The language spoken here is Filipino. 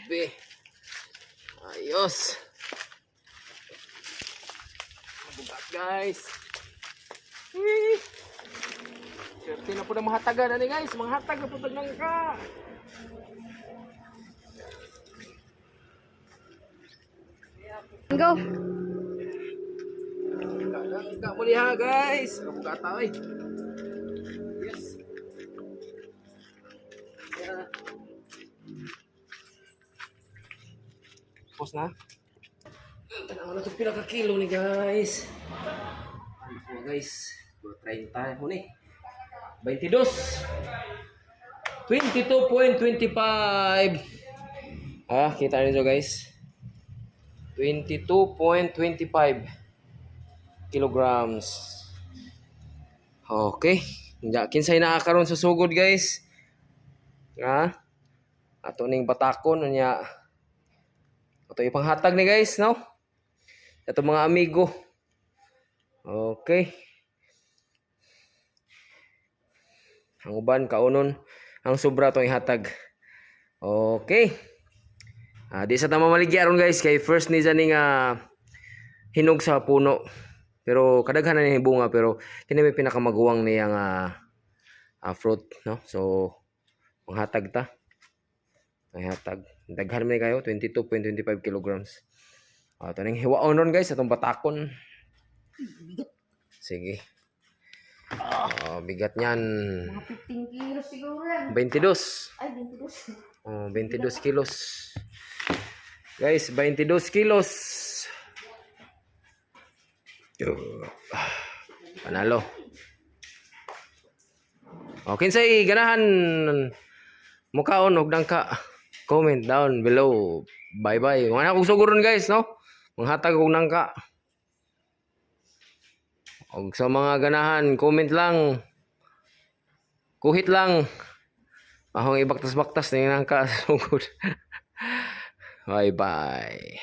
Grabe. Ayos. Mabugat guys. Swerte na po na mahatagan ani guys. Manghatag na po ng ka. Go. Enggak mo diha guys. Mabugat ta oy. Yes. Yeah. Pos na. Tanaw na itong pinaka-kilo ni guys. Ano po guys? 30 mo ni. 22. 22.25. Kita niyo guys. 22.25 kilograms. Okay. Kinsay nakakaroon sa sugod guys. Ato ning batakon nya. Ato ipanghatag ni guys, no? Ato mga amigo. Okay. Ang uban kaunon ang sobra tong ihatag. Okay. Di sa tama maligi aron guys kay first ni ning hinog sa puno. Pero kadaghanan ni bunga pero kini may pinakamaguwang niyang fruit, no? So panghatag ta. Panghatag. Daghan man kayo 22.25 kilograms. Ito nang hiwaon ron guys atong batakon. Sige. Bigat niyan. Mga 15 kilos siguro yan. 22. Ay, 22. 22 kilos. Guys, 22 kilos. Panalo. Okay, say ganahan mukaon og dangka. Comment down below. Bye-bye. Mga akong suguron guys, no? Manghatag og nangka. Og sa mga ganahan, comment lang. Kuhit lang. Ahong ibaktas-baktas na yung nangka. Sugod. Bye-bye.